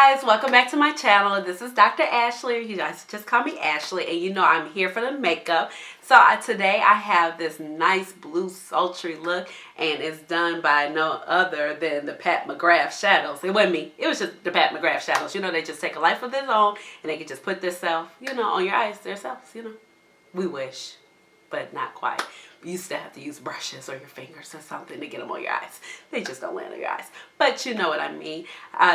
guys, welcome back to my channel. This is Dr. Ashleigh. You guys just call me Ashleigh, and you know I'm here for the makeup. So today I have this nice blue sultry look, and it's done by no other than the Pat McGrath shadows. It wasn't me, it was just the Pat McGrath shadows. You know, they just take a life of their own, and they can just put themselves, you know, on your eyes themselves, you know. We wish, but not quite. You still have to use brushes or your fingers or something to get them on your eyes. They just don't land on your eyes. But you know what I mean.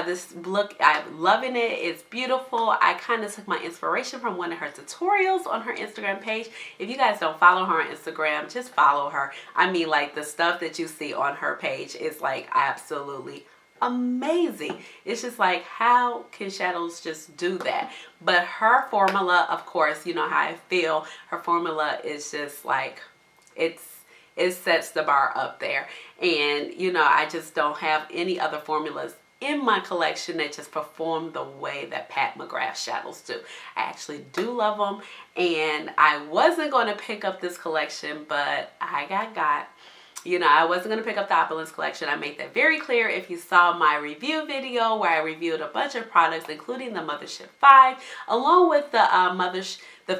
This look, I'm loving it. It's beautiful. I kind of took my inspiration from one of her tutorials on her Instagram page. If you guys don't follow her on Instagram, just follow her. I mean, like, the stuff that you see on her page is like absolutely amazing. It's just like, how can shadows just do that? But her formula, of course, you know how I feel. Her formula is just like, it sets the bar up there. And you know, I just don't have any other formulas in my collection that just perform the way that Pat McGrath shadows do. I actually do love them, and I wasn't going to pick up this collection, but I got. You know, I wasn't going to pick up the Opulence collection. I made that very clear if you saw my review video where I reviewed a bunch of products, including the Mothership 5, along with the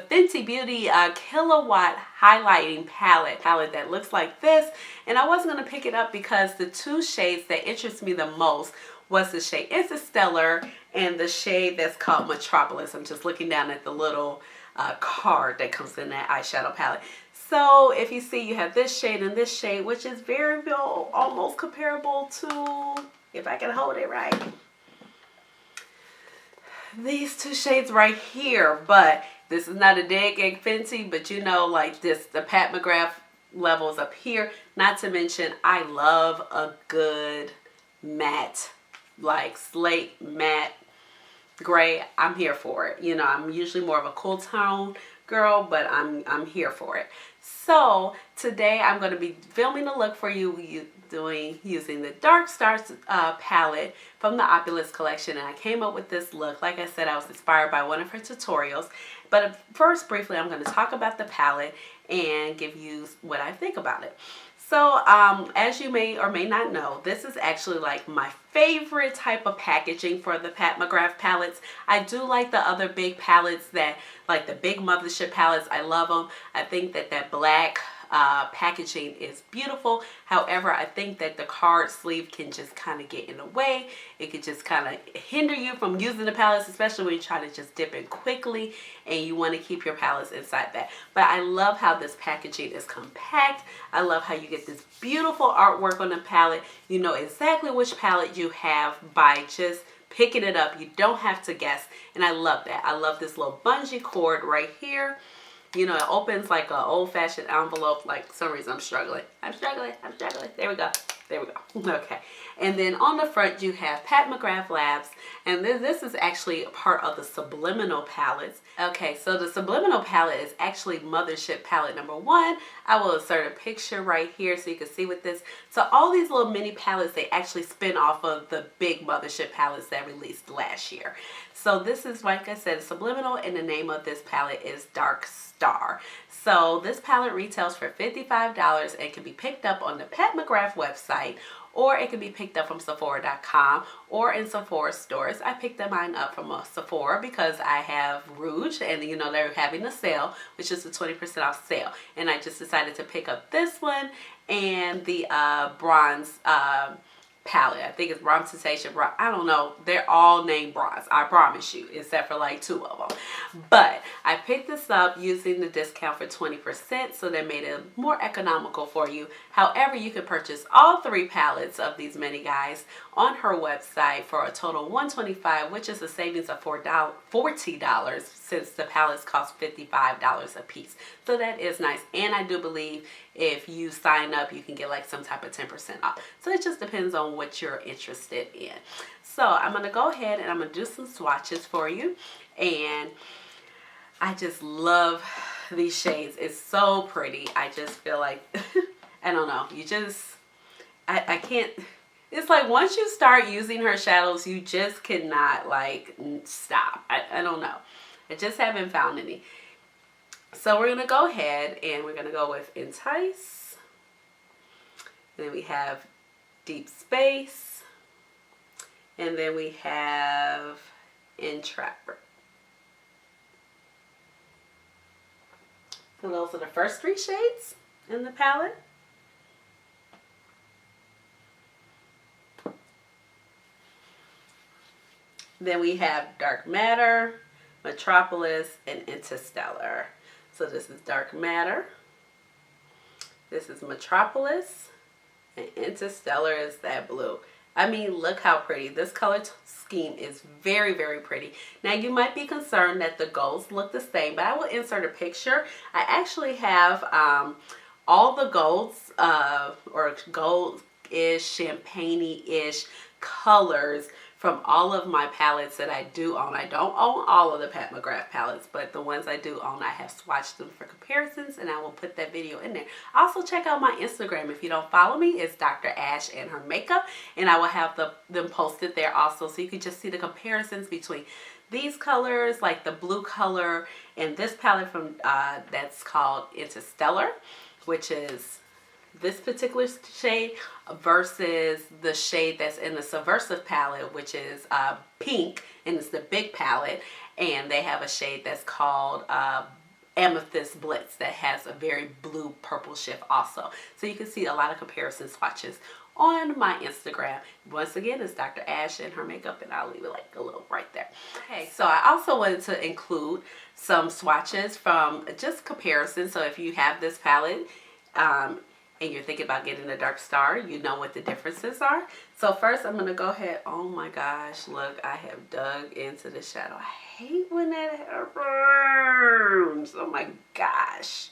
Fenty Beauty Killawatt highlighting palette that looks like this. And I wasn't going to pick it up because the two shades that interest me the most was the shade Interstellar and the shade that's called Metropolis. I'm just looking down at the little card that comes in that eyeshadow palette. So if you see, you have this shade and this shade, which is very almost comparable to, if I can hold it right, these two shades right here. But this is not a dead egg Fenty, but you know, like this, the Pat McGrath levels up here. Not to mention, I love a good matte, like slate matte gray. I'm here for it. You know, I'm usually more of a cool tone girl, but I'm here for it. So today I'm going to be filming a look for you using the Dark Stars palette from the Opulence collection, and I came up with this look. Like I said, I was inspired by one of her tutorials. But first, briefly, I'm going to talk about the palette and give you what I think about it. So as you may or may not know, this is actually like my favorite type of packaging for the Pat McGrath palettes. I do like the other big palettes, that like the big Mothership palettes. I love them. I think that black packaging is beautiful. However, I think that the card sleeve can just kind of get in the way. It could just kind of hinder you from using the palettes, especially when you try to just dip in quickly and you want to keep your palettes inside that. But I love how this packaging is compact. I love how you get this beautiful artwork on the palette. You know exactly which palette you have by just picking it up. You don't have to guess, and I love that. I love this little bungee cord right here. You know, it opens like an old-fashioned envelope. Like, for some reason I'm struggling. I'm struggling. There we go. Okay. And then on the front you have Pat McGrath Labs, and this is actually part of the Subliminal palettes. Okay, so the Subliminal palette is actually Mothership palette number 1. I will insert a picture right here so you can see with this. So all these little mini palettes, they actually spin off of the big Mothership palettes that released last year. So this is, like I said, Subliminal, and the name of this palette is Dark Star. So this palette retails for $55 and can be picked up on the Pat McGrath website, or it can be picked up from Sephora.com or in Sephora stores. I picked mine up from Sephora because I have Rouge, and you know they're having a sale, which is a 20% off sale. And I just decided to pick up this one and the bronze palette. I think it's Bronze Sensation. I don't know. They're all named bronze, I promise you, except for like 2 of them. But I picked this up using the discount for 20%, so they made it more economical for you. However, you can purchase all 3 palettes of these mini guys on her website for a total of $125, which is a savings of $40 since the palettes cost $55 a piece. So that is nice. And I do believe if you sign up, you can get like some type of 10% off. So it just depends on what you're interested in. So I'm going to go ahead and I'm going to do some swatches for you. And I just love these shades. It's so pretty. I just feel like, I don't know, you just, I can't, it's like once you start using her shadows, you just cannot like stop. I don't know. I just haven't found any. So we're going to go ahead and we're going to go with Entice. And then we have Deep Space. And then we have Entrapper. So those are the first 3 shades in the palette. Then we have Dark Matter, Metropolis, and Interstellar. So this is Dark Matter. This is Metropolis. And Interstellar is that blue. I mean, look how pretty. This color scheme is very, very pretty. Now, you might be concerned that the golds look the same, but I will insert a picture. I actually have all the golds, or gold-ish, champagne-ish colors from all of my palettes that I do own. I don't own all of the Pat McGrath palettes, but the ones I do own, I have swatched them for comparisons, and I will put that video in there. Also, check out my Instagram. If you don't follow me, it's Dr. Ash and her makeup, and I will have them posted there also, so you can just see the comparisons between these colors, like the blue color, and this palette from that's called Interstellar, which is this particular shade, versus the shade that's in the Subversive palette, which is pink, and it's the big palette. And they have a shade that's called Amethyst Blitz that has a very blue purple shift also. So you can see a lot of comparison swatches on my Instagram. Once again, it's Dr. Ash and her makeup, and I'll leave it like a little right there. Okay, so I also wanted to include some swatches from just comparison. So if you have this palette, and you're thinking about getting a dark star, you know what the differences are. So first I'm gonna go ahead, oh my gosh, look, I have dug into the shadow. I hate when that hair burns. Oh my gosh.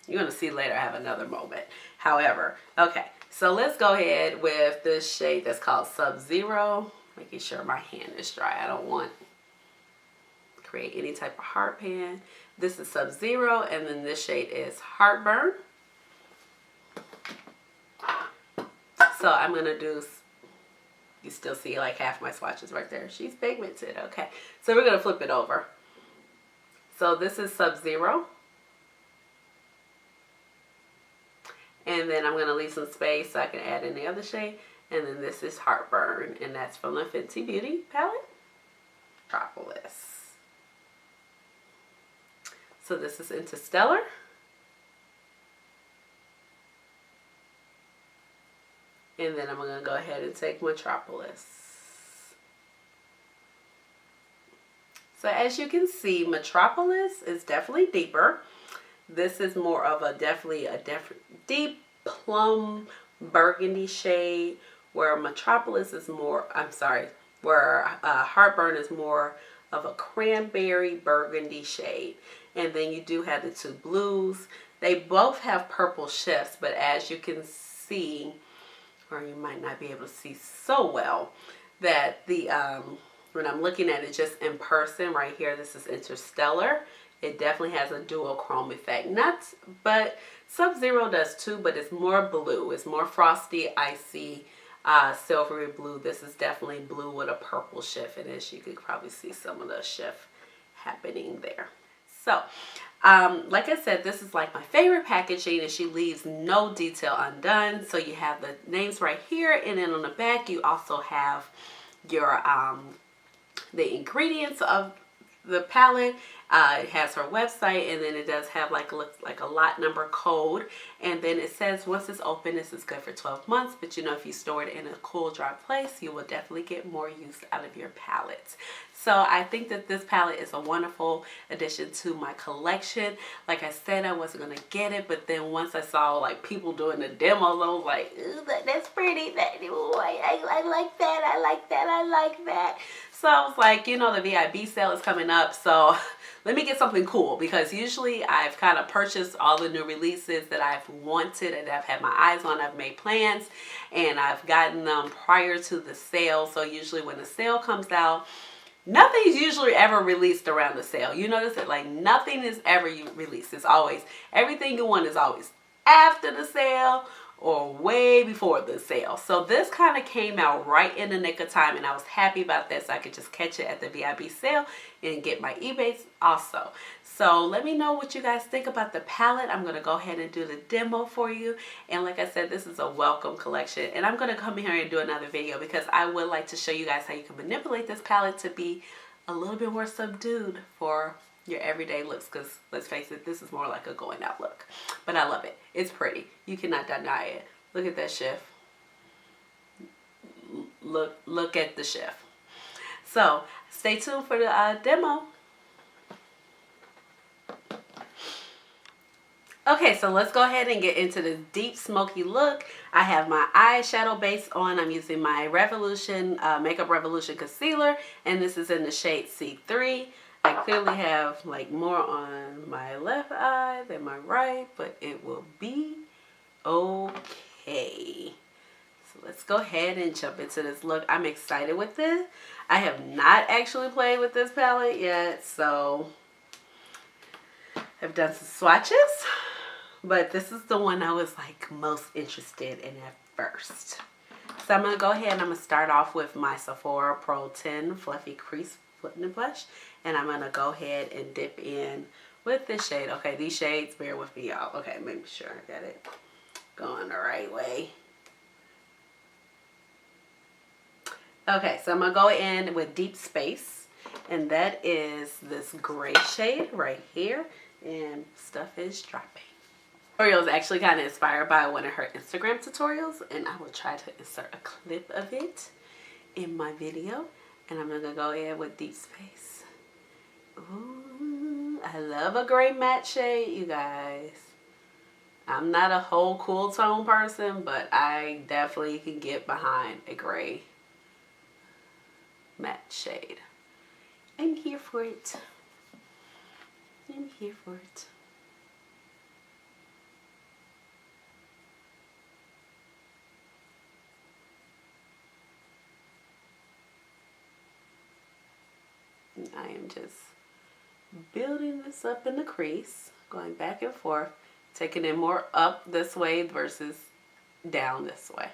You're gonna see later I have another moment. However, okay, so let's go ahead with this shade that's called Sub-Zero. Making sure my hand is dry. I don't want to create any type of heartpan. This is Sub-Zero, and then this shade is Heartburn. So I'm going to do, you still see like half my swatches right there. She's pigmented. Okay. So we're going to flip it over. So this is Sub-Zero. And then I'm going to leave some space so I can add in the other shade. And then this is Heartburn. And that's from the Fenty Beauty palette. Metropolis. So this is Interstellar. And then I'm going to go ahead and take Metropolis. So as you can see, Metropolis is definitely deeper. This is more of a definitely deep plum burgundy shade, where Metropolis is more, where Heartburn is more of a cranberry burgundy shade. And then you do have the 2 blues. They both have purple shifts, but as you can see, or you might not be able to see so well, that the when I'm looking at it just in person right here, this is Interstellar. It definitely has a duochrome effect. But Sub-Zero does too, but it's more blue. It's more frosty, icy, silvery blue. This is definitely blue with a purple shift, and as you could probably see some of the shift happening there. So like I said, this is like my favorite packaging, and she leaves no detail undone. So you have the names right here, and then on the back you also have your the ingredients of the palette. It has her website, and then it does have like a lot number code, and then it says once it's open, this is good for 12 months. But you know, if you store it in a cool, dry place, you will definitely get more use out of your palettes. So I think that this palette is a wonderful addition to my collection. Like I said, I wasn't gonna get it, but then once I saw like people doing the demos, I was like, ooh, that's pretty. I like that. I like that. I like that. So I was like, you know, the VIB sale is coming up, so let me get something cool, because usually I've kind of purchased all the new releases that I've wanted and I've had my eyes on. I've made plans and I've gotten them prior to the sale. So usually when the sale comes out, nothing's usually ever released around the sale. You notice it, like nothing is ever released. It's always, everything you want is always after the sale or way before the sale. So this kind of came out right in the nick of time, and I was happy about that, so I could just catch it at the VIB sale and get my eBays also. So let me know what you guys think about the palette. I'm going to go ahead and do the demo for you. And like I said, this is a welcome collection, and I'm going to come here and do another video because I would like to show you guys how you can manipulate this palette to be a little bit more subdued for your everyday looks, because let's face it, this is more like a going out look. But I love it. It's pretty. You cannot deny it. Look at that shift. Look at the shift. So stay tuned for the demo. Okay, so let's go ahead and get into the deep smoky look. I have my eyeshadow base on. I'm using my Revolution Makeup Revolution concealer, and this is in the shade C3. I clearly have like more on my left eye than my right, but it will be okay. So let's go ahead and jump into this look. I'm excited with this. I have not actually played with this palette yet, so I've done some swatches, but this is the one I was like most interested in at first. So I'm going to go ahead and I'm going to start off with my Sephora Pro 10 Fluffy Crease Flipping Blush. And I'm going to go ahead and dip in with this shade. Okay, these shades, bear with me, y'all. Okay, make sure I got it going the right way. Okay, so I'm going to go in with Deep Space. And that is this gray shade right here. And stuff is dropping. Tutorial is actually kind of inspired by one of her Instagram tutorials. And I will try to insert a clip of it in my video. And I'm going to go in with Deep Space. Ooh, I love a gray matte shade, you guys. I'm not a whole cool tone person, but I definitely can get behind a gray matte shade. I'm here for it. I'm here for it. I am just building this up in the crease, going back and forth, taking it more up this way versus down this way.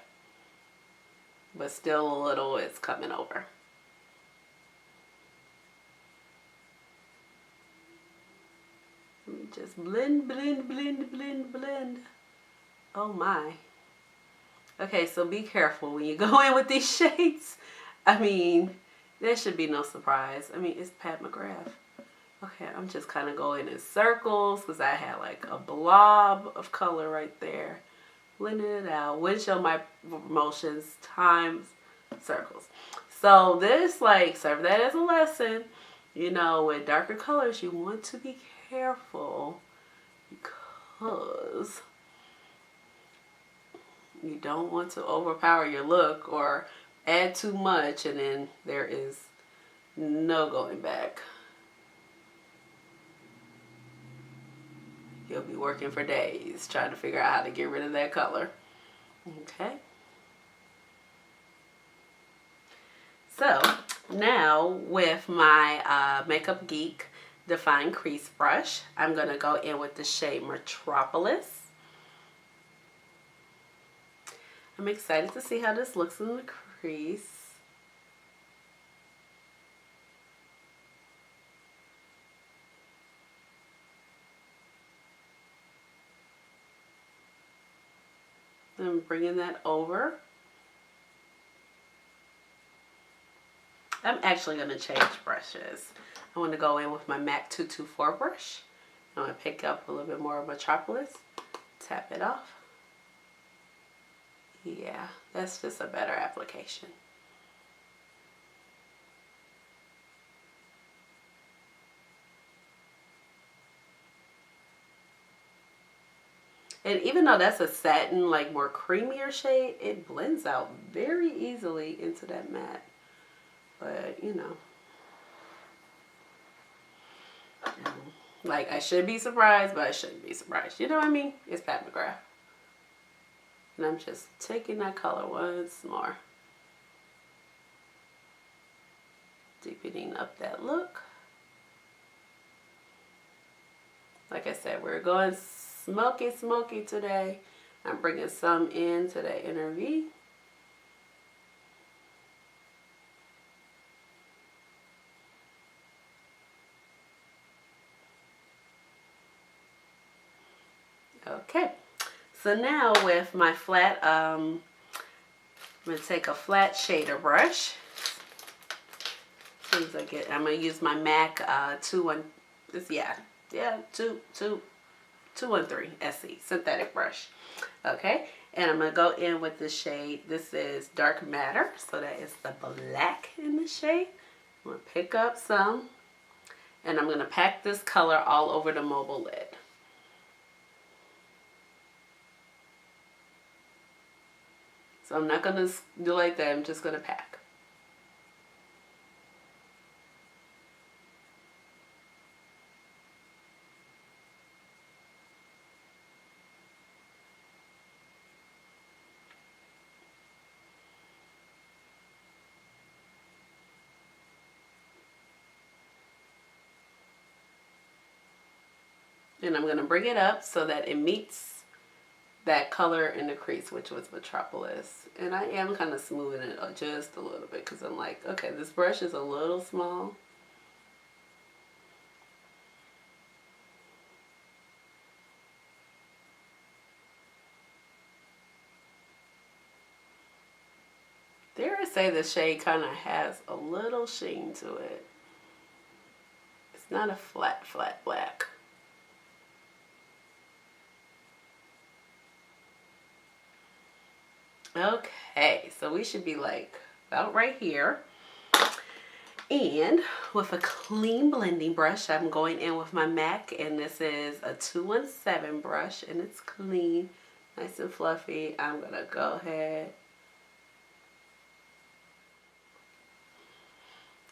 But still a little is coming over. Just blend, blend, blend, blend, blend. Oh my. Okay, so be careful when you go in with these shades. I mean, there should be no surprise. I mean, it's Pat McGrath. Okay, I'm just kind of going in circles because I had like a blob of color right there. Blending it out. Windshield my promotions times circles. So this, like, serve that as a lesson. You know, with darker colors, you want to be careful because you don't want to overpower your look or add too much and then there is no going back. You'll be working for days trying to figure out how to get rid of that color. Okay. So now with my Makeup Geek Define Crease Brush, I'm going to go in with the shade Metropolis. I'm excited to see how this looks in the crease. I'm bringing that over. I'm actually going to change brushes. I want to go in with my MAC 224 brush. I'm going to pick up a little bit more of Metropolis. Tap it off. Yeah, that's just a better application. And even though that's a satin, like more creamier shade, it blends out very easily into that matte. But, you know. Like, I should be surprised, but I shouldn't be surprised. You know what I mean? It's Pat McGrath. And I'm just taking that color once more. Deepening up that look. Like I said, we're going smoky, smoky today. I'm bringing some into that inner V. Okay, so now with my flat, I'm going to take a flat shader brush. As soon as I get, I'm going to use my MAC 213 SE synthetic brush. Okay, and I'm going to go in with the shade. This is Dark Matter, so that is the black in the shade. I'm going to pick up some, and I'm going to pack this color all over the mobile lid. So I'm not going to do like that, I'm just going to pack. And I'm going to bring it up so that it meets that color in the crease, which was Metropolis. And I am kind of smoothing it just a little bit because I'm like, okay, this brush is a little small. Dare I say the shade kind of has a little sheen to it. It's not a flat black. Okay, so we should be like about right here. And with a clean blending brush, I'm going in with my MAC, and this is a 217 brush, and it's clean, nice and fluffy. I'm gonna go ahead.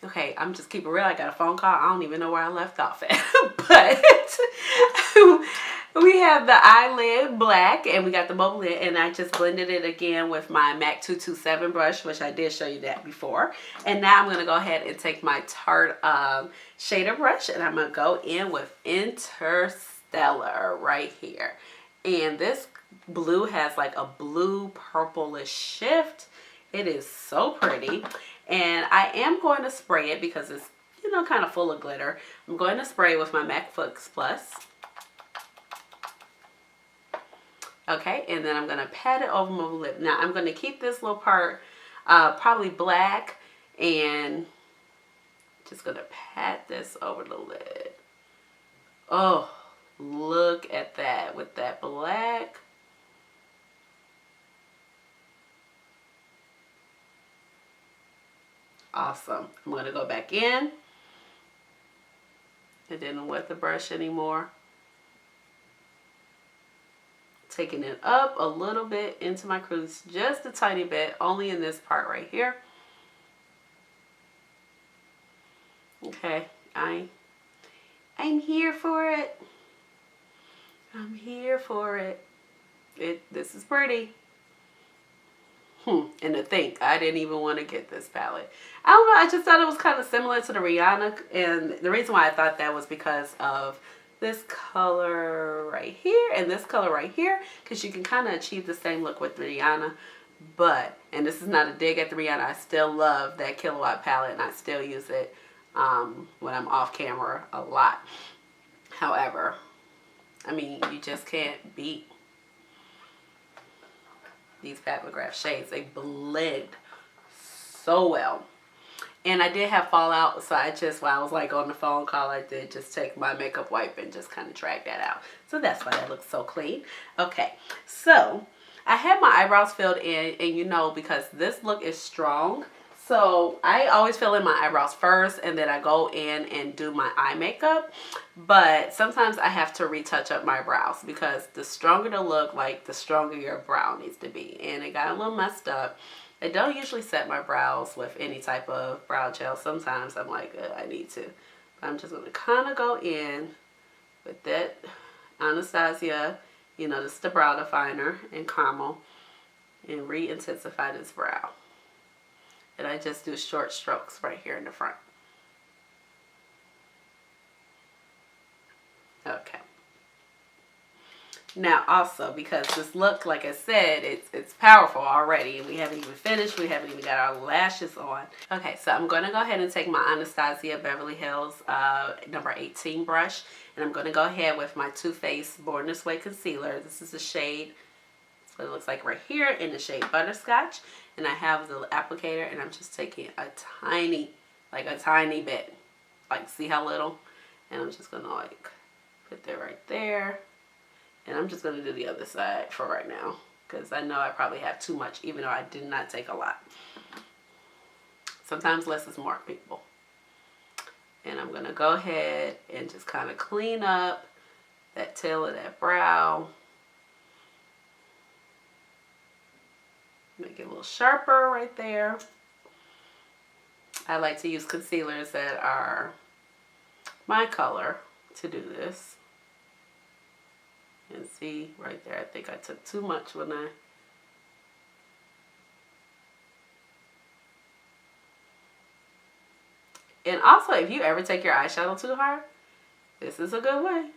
Okay, I'm just keeping real. I got a phone call. I don't even know where I left off at, but we have the eyelid black, and we got the mobile lid, and I just blended it again with my MAC 227 brush, which I did show you that before. And now I'm going to go ahead and take my Tarte shader brush, and I'm going to go in with Interstellar right here. And this blue has like a blue purplish shift. It is so pretty. And I am going to spray it because it's, you know, kind of full of glitter. I'm going to spray with my MAC Fix Plus. Okay, and then I'm going to pat it over my lip. Now, I'm going to keep this little part probably black, and just going to pat this over the lid. Oh, look at that with that black. Awesome. I'm going to go back in. I didn't wet the brush anymore. Taking it up a little bit into my crease, just a tiny bit, only in this part right here. Okay, I'm here for it. I'm here for it. This is pretty. And to think, I didn't even want to get this palette. I don't know, I just thought it was kind of similar to the Rihanna. And the reason why I thought that was because of this color right here and this color right here. Because you can kind of achieve the same look with Rihanna. But, and this is not a dig at the Rihanna, I still love that Killawatt palette. And I still use it when I'm off camera a lot. However, I mean, you just can't beat these Pat McGrath shades. They blend so well. And I did have fallout, so I just, while I was like on the phone call, I did just take my makeup wipe and just kind of drag that out. So that's why that looks so clean. Okay, so I had my eyebrows filled in, and you know, because this look is strong, so I always fill in my eyebrows first, and then I go in and do my eye makeup. But sometimes I have to retouch up my brows because the stronger the look, like the stronger your brow needs to be. And it got a little messed up. I don't usually set my brows with any type of brow gel. Sometimes I'm like, I need to. But I'm just going to kind of go in with that Anastasia, you know, this is the brow definer in caramel, and re-intensify this brow. And I just do short strokes right here in the front. Okay. Now also, because this look, like I said, it's powerful already, and we haven't even finished, we haven't even got our lashes on. Okay, so I'm going to go ahead and take my Anastasia Beverly Hills number 18 brush, and I'm going to go ahead with my Too Faced Born This Way concealer. This is the shade, that's what it looks like right here, in the shade Butterscotch, and I have the applicator, and I'm just taking a tiny, like a tiny bit, like see how little, and I'm just going to like put that right there. And I'm just going to do the other side for right now, because I know I probably have too much, even though I did not take a lot. Sometimes less is more, people. And I'm going to go ahead and just kind of clean up that tail of that brow. Make it a little sharper right there. I like to use concealers that are my color to do this. And see right there, I think I took too much when I... And also, if you ever take your eyeshadow too hard, this is a good way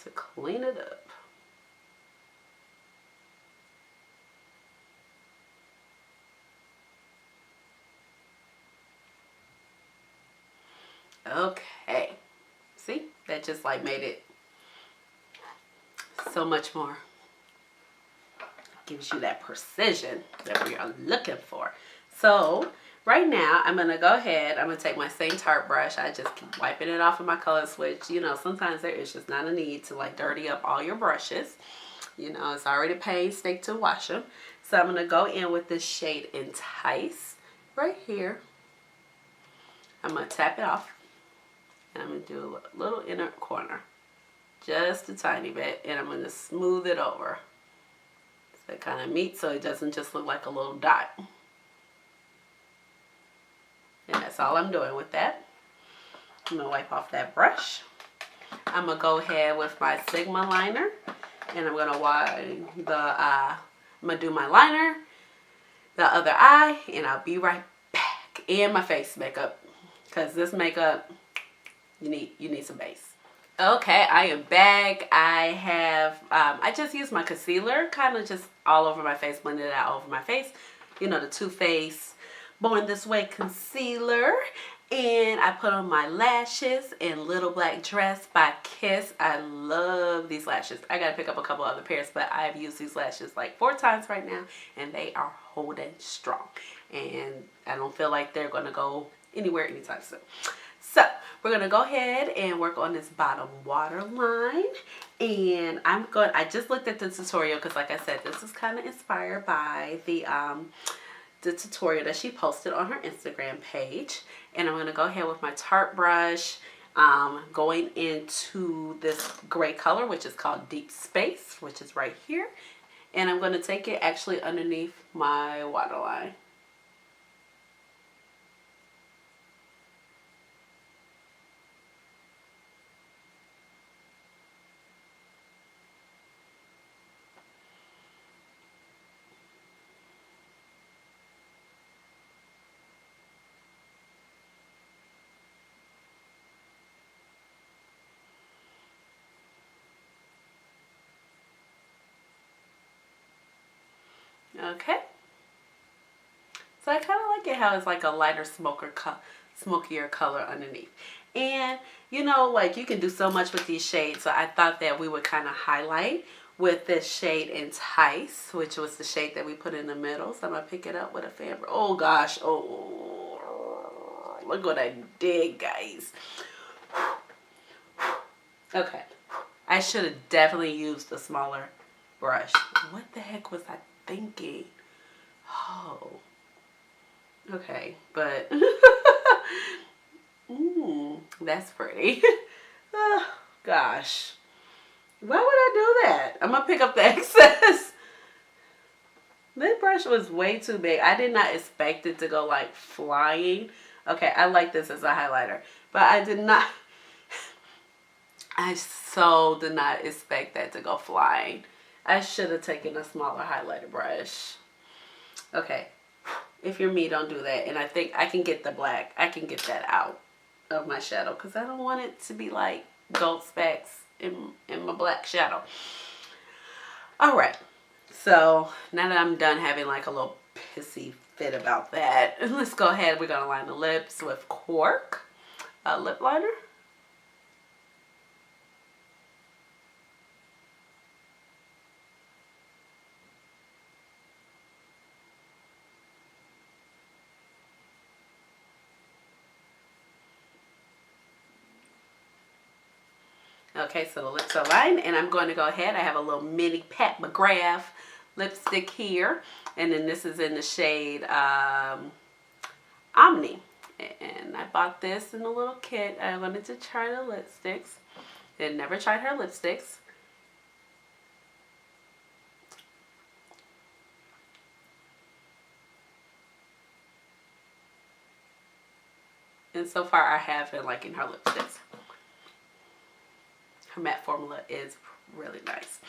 to clean it up. Okay. See? That just like made it so much more. Gives you that precision that we are looking for. So right now I'm gonna go ahead, I'm gonna take my same Tarte brush. I just keep wiping it off of my color switch. You know, sometimes there is just not a need to like dirty up all your brushes. You know, it's already painstaking to wash them. So I'm gonna go in with this shade Entice right here. I'm gonna tap it off, and I'm gonna do a little inner corner. Just a tiny bit, and I'm going to smooth it over so it kind of meets, so it doesn't just look like a little dot. And that's all I'm doing with that. I'm going to wipe off that brush. I'm going to go ahead with my Sigma liner, and I'm going to wipe the I'm going to do my liner, the other eye, and I'll be right back. And my face makeup, because this makeup, you need some base. Okay, I am back. I have, I just used my concealer, kind of just all over my face, blended it out over my face. You know, the Too Faced Born This Way concealer. And I put on my lashes in Little Black Dress by Kiss. I love these lashes. I got to pick up a couple other pairs, but I've used these lashes like 4 times right now, and they are holding strong. And I don't feel like they're going to go anywhere anytime soon. So we're going to go ahead and work on this bottom waterline. And I just looked at the tutorial because, like I said, this is kind of inspired by the tutorial that she posted on her Instagram page. And I'm going to go ahead with my Tarte brush, going into this gray color, which is called Deep Space, which is right here. And I'm going to take it actually underneath my waterline. Okay, so I kind of like it how it's like a lighter smokier color underneath. And you know, like you can do so much with these shades, so I thought that we would kind of highlight with this shade Entice, which was the shade that we put in the middle. So I'm gonna pick it up with a fan. Oh gosh, oh, look what I did, guys. Okay, I should have definitely used a smaller brush. What the heck was I thinking? Oh, okay, but that's pretty. Oh, gosh, why would I do that? I'm gonna pick up the excess. That brush was way too big. I did not expect it to go like flying. Okay, I like this as a highlighter, but I did not. I so did not expect that to go flying. I should have taken a smaller highlighter brush. Okay, if you're me, don't do that. And I think I can get the black. I can get that out of my shadow because I don't want it to be like gold specks in my black shadow. All right. So now that I'm done having like a little pissy fit about that, let's go ahead. We're going to line the lips with Cork lip liner. Okay, so the lips are lined, and I'm going to go ahead. I have a little mini Pat McGrath lipstick here, and then this is in the shade Omni. And I bought this in a little kit. I wanted to try the lipsticks. I'd never tried her lipsticks. And so far I have been liking her lipsticks. Her matte formula is really nice.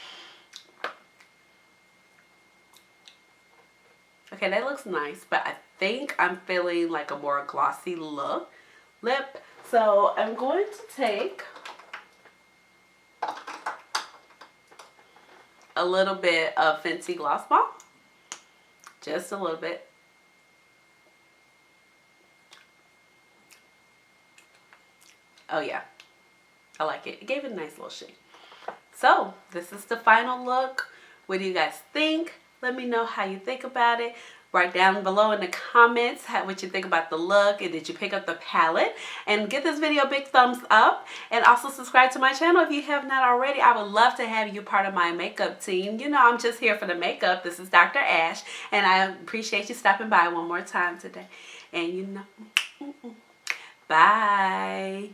Okay, that looks nice, but I think I'm feeling like a more glossy lip. So I'm going to take a little bit of Fenty Gloss Bomb. Just a little bit. Oh yeah, I like it. It gave it a nice little shade. So this is the final look. What do you guys think? Let me know how you think about it. Write down below in the comments what you think about the look, and did you pick up the palette. And give this video a big thumbs up, and also subscribe to my channel if you have not already. I would love to have you part of my makeup team. You know, I'm just here for the makeup. This is Dr. Ash, and I appreciate you stopping by one more time today. And you know, bye.